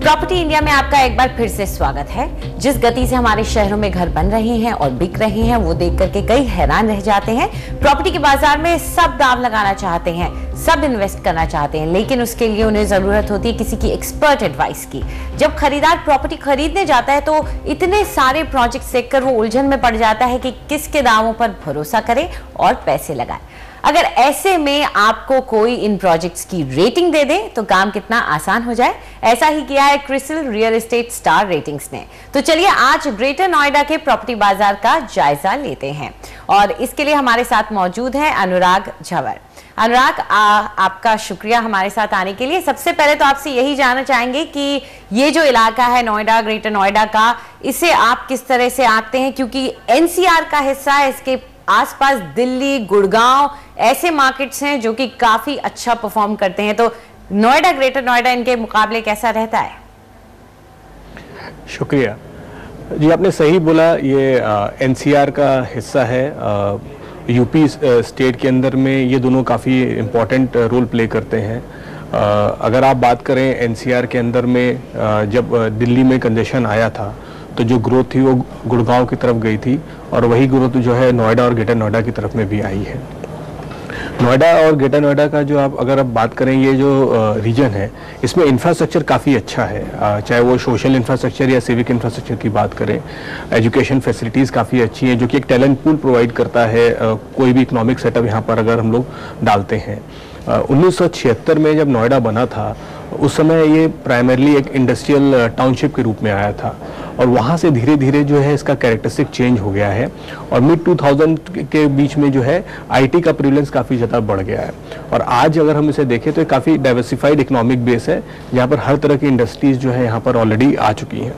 Property India में आपका एक बार फिर से स्वागत है। जिस गति से हमारे शहरों में घर बन रहे हैं और बिक रहे हैं वो देख करके कई हैरान रह जाते हैं। प्रॉपर्टी के बाजार में सब दाव लगाना चाहते हैं, सब इन्वेस्ट करना चाहते हैं, लेकिन उसके लिए उन्हें जरूरत होती है किसी की एक्सपर्ट एडवाइस की। जब खरीदार प्रॉपर्टी खरीदने जाता है तो इतने सारे प्रोजेक्ट देखकर वो उलझन में पड़ जाता है कि किसके दावों पर भरोसा करे और पैसे लगाए। अगर ऐसे में आपको कोई इन प्रोजेक्ट्स की रेटिंग दे दे तो काम कितना आसान हो जाए। ऐसा ही किया है CRISIL real estate star ratings ने। तो चलिए आज ग्रेटर नोएडा के प्रॉपर्टी बाजार का जायजा लेते हैं और इसके लिए हमारे साथ मौजूद हैं अनुराग झवर। अनुराग, आपका शुक्रिया हमारे साथ आने के लिए। सबसे पहले तो आपसे यही जानना चाहेंगे कि ये जो इलाका है नोएडा, ग्रेटर नोएडा का, इसे आप किस तरह से आंकते हैं, क्योंकि एनसीआर का हिस्सा है। इसके आसपास दिल्ली, गुड़गांव ऐसे मार्केट्स हैं जो कि काफी अच्छा परफॉर्म करते हैं। तो नोएडा, ग्रेटर नोएडा इनके मुकाबले कैसा रहता है? शुक्रिया जी, आपने सही बोला। ये एनसीआर का हिस्सा है। यूपी स्टेट के अंदर में ये दोनों काफ़ी इम्पोर्टेंट रोल प्ले करते हैं। अगर आप बात करें एनसीआर के अंदर में, जब दिल्ली में कंजेशन आया था तो जो ग्रोथ थी वो गुड़गांव की तरफ गई थी और वही ग्रोथ जो है नोएडा और ग्रेटर नोएडा की तरफ में भी आई है। नोएडा और ग्रेटर नोएडा का जो अगर आप बात करें, ये जो रीजन है इसमें इंफ्रास्ट्रक्चर काफ़ी अच्छा है। चाहे वो सोशल इंफ्रास्ट्रक्चर या सिविक इंफ्रास्ट्रक्चर की बात करें, एजुकेशन फैसिलिटीज़ काफ़ी अच्छी हैं, जो कि एक टैलेंट पूल प्रोवाइड करता है। कोई भी इकोनॉमिक सेटअप यहाँ पर अगर हम लोग डालते हैं। 1976 में जब नोएडा बना था उस समय ये प्राइमरली एक इंडस्ट्रियल टाउनशिप के रूप में आया था और वहाँ से धीरे धीरे जो है इसका कैरेक्टरिस्टिक चेंज हो गया है और मिड 2000 के बीच में जो है आईटी का प्रेवलेंस काफ़ी ज़्यादा बढ़ गया है। और आज अगर हम इसे देखें तो काफ़ी डाइवर्सिफाइड इकोनॉमिक बेस है, जहाँ पर हर तरह की इंडस्ट्रीज़ जो है यहाँ पर ऑलरेडी आ चुकी हैं।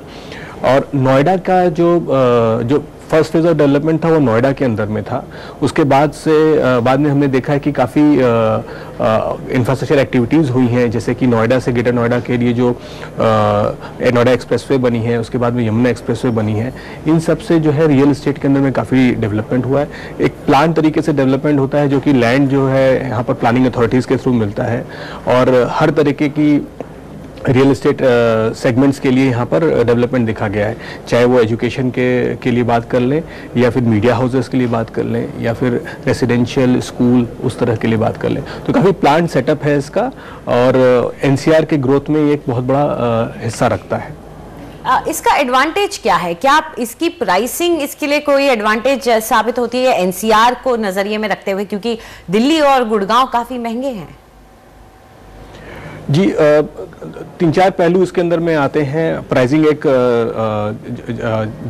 और नोएडा का जो फर्स्ट फेज ऑफ डेवलपमेंट था वो नोएडा के अंदर में था। उसके बाद में हमने देखा है कि काफ़ी इंफ्रास्ट्रक्चर एक्टिविटीज़ हुई हैं, जैसे कि नोएडा से ग्रेटर नोएडा के लिए जो नोएडा एक्सप्रेसवे बनी है, उसके बाद में यमुना एक्सप्रेसवे बनी है। इन सब से जो है रियल एस्टेट के अंदर में काफ़ी डेवलपमेंट हुआ है। एक प्लान तरीके से डेवलपमेंट होता है, जो कि लैंड जो है यहाँ पर प्लानिंग अथॉरिटीज़ के थ्रू मिलता है और हर तरीके की रियल एस्टेट सेगमेंट्स के लिए यहाँ पर डेवलपमेंट देखा गया है। चाहे वो एजुकेशन के लिए बात कर लें या फिर मीडिया हाउसेस के लिए बात कर लें या फिर रेसिडेंशियल स्कूल उस तरह के लिए बात कर लें, तो काफ़ी प्लान सेटअप है इसका और एनसीआर के ग्रोथ में ये एक बहुत बड़ा हिस्सा रखता है। इसका एडवांटेज क्या है? क्या आप इसकी प्राइसिंग इसके लिए कोई एडवांटेज साबित होती है एनसीआर को नजरिए में रखते हुए, क्योंकि दिल्ली और गुड़गांव काफ़ी महंगे हैं? जी, 3-4 पहलू इसके अंदर में आते हैं। प्राइसिंग एक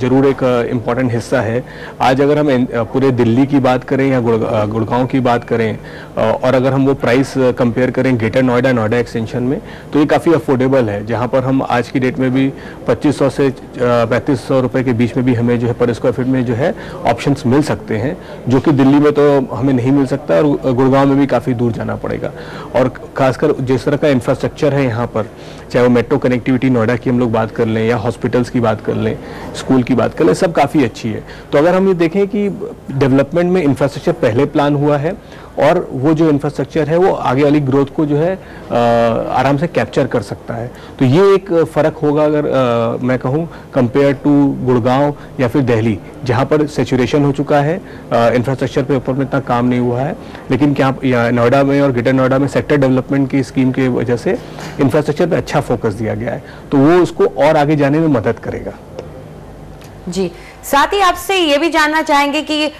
जरूर एक इम्पॉर्टेंट हिस्सा है। आज अगर हम पूरे दिल्ली की बात करें या गुड़गांव की बात करें और अगर हम वो प्राइस कंपेयर करें ग्रेटर नोएडा, नोएडा एक्सटेंशन में, तो ये काफ़ी अफोर्डेबल है। जहाँ पर हम आज की डेट में भी 2500 से 3500 रुपये के बीच में भी हमें जो है पर स्क्वायर फीट में जो है ऑप्शंस मिल सकते हैं, जो कि दिल्ली में तो हमें नहीं मिल सकता और गुड़गांव में भी काफ़ी दूर जाना पड़ेगा। और खासकर जिस तरह का इंफ्रास्ट्रक्चर है यहाँ पर, चाहे वो मेट्रो कनेक्टिविटी नोएडा की हम लोग बात कर लें या हॉस्पिटल्स की बात कर लें, स्कूल की बात कर लें, सब काफ़ी अच्छी है। तो अगर हम ये देखें कि डेवलपमेंट में इंफ्रास्ट्रक्चर पहले प्लान हुआ है और वो जो इंफ्रास्ट्रक्चर है वो आगे वाली ग्रोथ को जो है आराम से कैप्चर कर सकता है, तो ये एक फ़र्क होगा अगर मैं कहूँ कंपेयर टू गुड़गांव या फिर दिल्ली, जहाँ पर सेचुरेशन हो चुका है, इंफ्रास्ट्रक्चर पे ऊपर में इतना काम नहीं हुआ है। लेकिन क्या नोएडा में और ग्रेटर नोएडा में सेक्टर डेवलपमेंट की स्कीम की वजह से इंफ्रास्ट्रक्चर पे अच्छा फोकस दिया गया है, तो वो उसको और आगे जाने में मदद करेगा। जी, साथ ही आपसे ये भी जानना चाहेंगे कि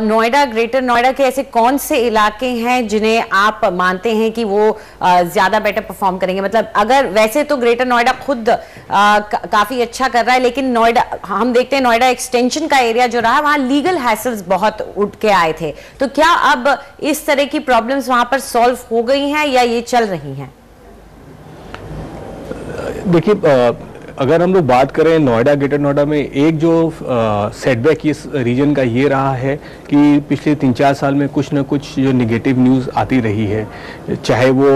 नोएडा, ग्रेटर नोएडा के ऐसे कौन से इलाके हैं जिन्हें आप मानते हैं कि वो ज्यादा बेटर परफॉर्म करेंगे? मतलब अगर वैसे तो ग्रेटर नोएडा खुद काफी अच्छा कर रहा है, लेकिन नोएडा हम देखते हैं नोएडा एक्सटेंशन का एरिया जो रहा वहाँ लीगल हैसल्स बहुत उठ के आए थे, तो क्या अब इस तरह की प्रॉब्लम्स वहां पर सॉल्व हो गई हैं या ये चल रही हैं? देखिए, अगर हम लोग बात करें नोएडा, ग्रेटर नोएडा में एक जो सेटबैक इस रीजन का ये रहा है कि पिछले 3-4 साल में कुछ ना कुछ जो निगेटिव न्यूज़ आती रही है, चाहे वो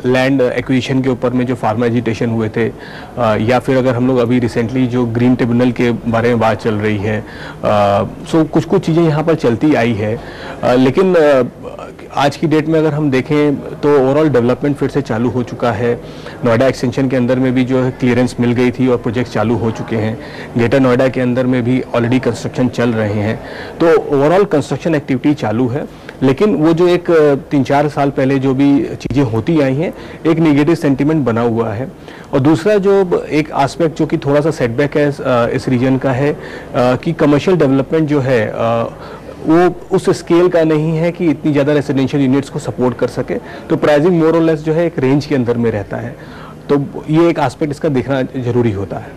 लैंड एक्विजिशन के ऊपर में जो फार्मर एजिटेशन हुए थे या फिर अगर हम लोग अभी रिसेंटली जो ग्रीन ट्रिब्यूनल के बारे में बात चल रही है, सो कुछ चीज़ें यहाँ पर चलती आई है। लेकिन आज की डेट में अगर हम देखें तो ओवरऑल डेवलपमेंट फिर से चालू हो चुका है। नोएडा एक्सटेंशन के अंदर में भी जो है क्लियरेंस मिल गई थी और प्रोजेक्ट चालू हो चुके हैं। ग्रेटर नोएडा के अंदर में भी ऑलरेडी कंस्ट्रक्शन चल रहे हैं। तो ओवरऑल कंस्ट्रक्शन एक्टिविटी चालू है, लेकिन वो जो एक 3-4 साल पहले जो भी चीज़ें होती आई हैं, एक नेगेटिव सेंटीमेंट बना हुआ है। और दूसरा जो एक एस्पेक्ट जो कि थोड़ा सा सेटबैक है इस रीजन का है कि कमर्शियल डेवलपमेंट जो है वो उस स्केल का नहीं है कि इतनी ज़्यादा रेसिडेंशियल यूनिट्स को सपोर्ट कर सके। तो प्राइसिंग मोर और लेस जो है एक रेंज के अंदर में रहता है। तो ये एक एस्पेक्ट इसका देखना जरूरी होता है।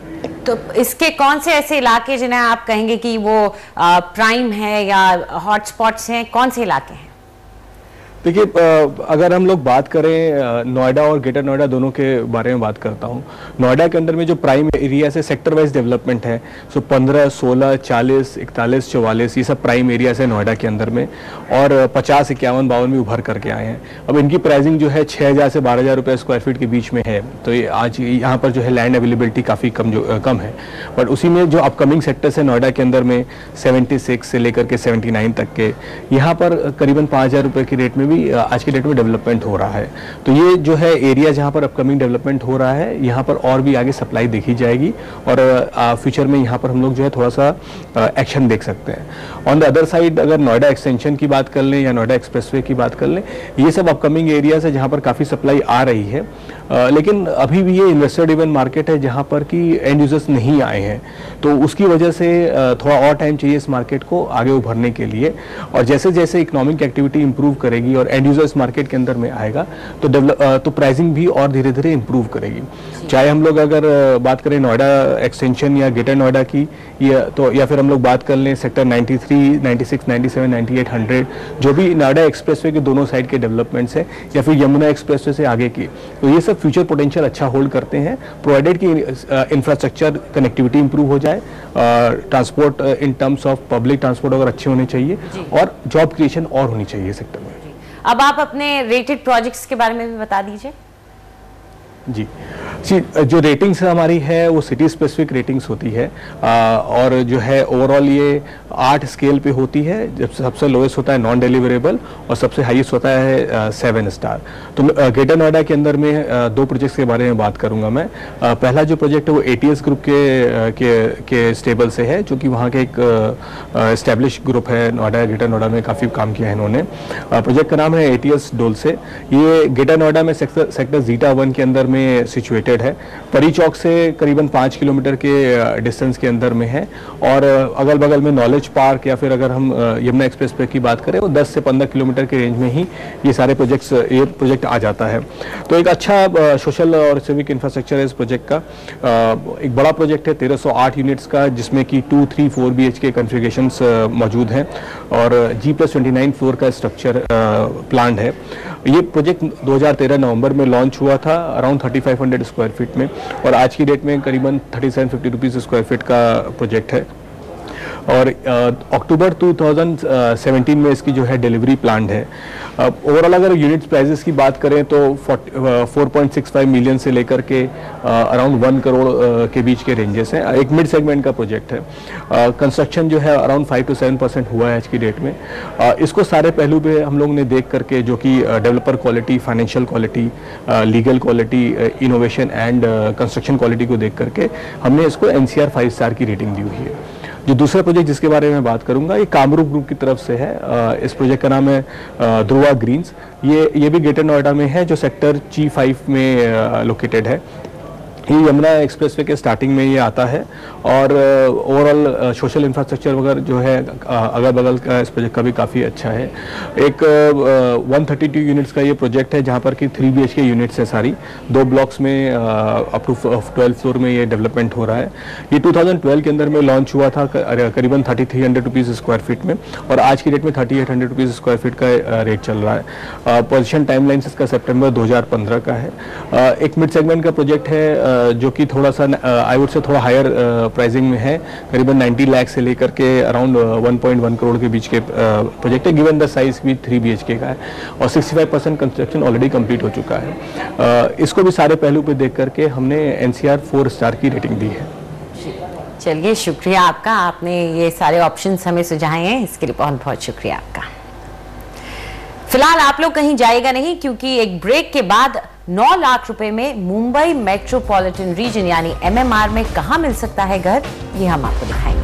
तो इसके कौन से ऐसे इलाके जिन्हें आप कहेंगे कि वो प्राइम है या हॉटस्पॉट्स हैं, कौन से इलाके हैं? देखिए, अगर हम लोग बात करें नोएडा और ग्रेटर नोएडा दोनों के बारे में बात करता हूं। नोएडा के अंदर में जो प्राइम एरिया से सेक्टर वाइज डेवलपमेंट है, सो 15, 16, 40, 41, 44 ये सब प्राइम एरियाज है नोएडा के अंदर में, और 50, 51, 52 में उभर करके आए हैं। अब इनकी प्राइसिंग जो है 6,000 से 12,000 रुपये स्क्वायर फीट के बीच में है। तो ये आज यहाँ पर जो है लैंड अवेलेबिलिटी काफ़ी कम है। बट उसी में जो अपकमिंग सेक्टर्स है नोएडा के अंदर में 76 से लेकर के 79 तक के, यहाँ पर करीबन 5,000 रुपये की रेट में भी आज की डेट में डेवलपमेंट हो रहा है। तो ये जो है एरिया जहां पर अपकमिंग डेवलपमेंट हो रहा है, यहाँ पर और भी आगे सप्लाई देखी जाएगी और फ्यूचर में यहाँ पर हम लोग जो है थोड़ा सा एक्शन देख सकते हैं। ऑन द अदर साइड अगर नोएडा एक्सटेंशन की बात कर लें या नोएडा एक्सप्रेसवे की बात कर लें, ये सब अपकमिंग एरियाज है जहाँ पर काफ़ी सप्लाई आ रही है। लेकिन अभी भी ये इन्वेस्टर ड्रिवन मार्केट है जहाँ पर कि एंड यूजर्स नहीं आए हैं। तो उसकी वजह से थोड़ा और टाइम चाहिए इस मार्केट को आगे उभरने के लिए। और जैसे जैसे इकोनॉमिक एक्टिविटी इंप्रूव करेगी और एंड यूजर्स मार्केट के अंदर में आएगा तो प्राइसिंग भी और धीरे धीरे इंप्रूव करेगी। चाहे हम लोग अगर बात करें नोएडा एक्सटेंशन या ग्रेटर नोएडा की या फिर हम लोग बात कर लें सेक्टर 93, 96, 97, 98, 100 जो भी नोएडा एक्सप्रेसवे के दोनों साइड के डेवलपमेंट्स है, या फिर यमुना एक्सप्रेसवे से आगे की, तो ये सब फ्यूचर पोटेंशियल अच्छा होल्ड करते हैं, प्रोवाइडेड की इंफ्रास्ट्रक्चर कनेक्टिविटी इंप्रूव हो जाए, transport in terms of public transport अगर अच्छे होने चाहिए और जॉब क्रिएशन और होनी चाहिए सेक्टर में। अब आप अपने रेटेड प्रोजेक्ट्स के बारे में भी बता दीजिए। जी, जो रेटिंग्स हमारी है वो सिटी स्पेसिफिक रेटिंग्स होती है और जो है ओवरऑल ये 8 स्केल पे होती है। जब सबसे लोएस्ट होता है नॉन डिलीवरेबल और सबसे हाईएस्ट होता है 7 स्टार। तो ग्रेटर नोएडा के अंदर में 2 प्रोजेक्ट्स के बारे में बात करूंगा मैं। पहला जो प्रोजेक्ट है वो ATS ग्रुप के स्टेबल से है, जो कि वहाँ के एक एस्टेब्लिश ग्रुप है नोएडा ग्रेटर नोएडा में, काफ़ी काम किया है इन्होंने। प्रोजेक्ट का नाम है ATS डोल से। ये ग्रेटर नोएडा में सेक्टर ज़ीटा 1 के अंदर में सिचुएटेड है। परी चौक से करीबन 5 किलोमीटर के डिस्टेंस के अंदर में है और अगल बगल में नॉलेज पार्क या फिर अगर हम यमुना एक्सप्रेस पे की बात करें वो 10 से 15 किलोमीटर के रेंज में ही ये प्रोजेक्ट आ जाता है। तो एक अच्छा सोशल और सिविक इंफ्रास्ट्रक्चर है इस प्रोजेक्ट का। एक बड़ा प्रोजेक्ट है 1308 यूनिट्स का, जिसमें कि 2, 3, 4 BHK कन्फिगरेशंस मौजूद हैं और G+29 फ्लोर का स्ट्रक्चर प्लान है। ये प्रोजेक्ट 2013 नवंबर में लॉन्च हुआ था अराउंड 3500 स्क्वायर फीट में और आज की डेट में करीबन 3750 रुपीज़ स्क्वायर फीट का प्रोजेक्ट है। और अक्टूबर 2017 में इसकी जो है डिलीवरी प्लान है। ओवरऑल अगर यूनिट्स प्राइजेस की बात करें तो 4.65 मिलियन से लेकर के अराउंड 1 करोड़ के बीच के रेंजेस हैं। एक मिड सेगमेंट का प्रोजेक्ट है। कंस्ट्रक्शन जो है अराउंड 5 to 7% हुआ है आज की डेट में। इसको सारे पहलू पे हम लोग ने देख करके, जो कि developer quality, financial quality, legal quality, innovation and construction quality को देख करके हमने इसको NCR 5 स्टार की रेटिंग दी हुई है। जो दूसरा प्रोजेक्ट जिसके बारे में बात करूंगा ये कामरूप ग्रुप की तरफ से है। इस प्रोजेक्ट का नाम है ध्रुवा ग्रीन्स। ये भी ग्रेटर नोएडा में है, जो सेक्टर G5 में लोकेटेड है। ये यमुना एक्सप्रेसवे के स्टार्टिंग में ये आता है और ओवरऑल सोशल इंफ्रास्ट्रक्चर वगैरह जो है अगल बगल का इस प्रोजेक्ट का भी काफ़ी अच्छा है। एक 132 यूनिट्स का ये प्रोजेक्ट है, जहाँ पर कि 3 BHK यूनिट्स है सारी। 2 ब्लॉक्स में अप टू 12 फ्लोर में ये डेवलपमेंट हो रहा है। ये 2012 के अंदर में लॉन्च हुआ था करीबन 3300 रुपीज़ स्क्वायर फीट में और आज की डेट में 3800 रुपीज़ स्क्वायर फीट का रेट चल रहा है। पोजीशन टाइमलाइन इसका सितंबर 2015 का है। एक मिड सेगमेंट का प्रोजेक्ट है जो कि थोड़ा सा आई वुड से थोड़ा हायर प्राइसिंग में है, करीबन 90 लाख से लेकर के अराउंड 1.1 करोड़ के बीच के प्रोजेक्ट है, गिवन द साइज भी 3 BHK का है और 65% कंस्ट्रक्शन ऑलरेडी कंप्लीट हो चुका है। इसको भी सारे पहलू पे देख करके हमने NCR 4 स्टार की रेटिंग दी है। चलिए, शुक्रिया आपका, आपने ये सारे ऑप्शंस हमें सुझाए हैं, इसके लिए बहुत बहुत शुक्रिया आपका। फिलहाल आप लोग कहीं जाएगा नहीं, क्योंकि एक ब्रेक के बाद 9 लाख रुपए में मुंबई मेट्रोपॉलिटन रीजन यानी MMR में कहां मिल सकता है घर, ये हम आपको दिखाएंगे।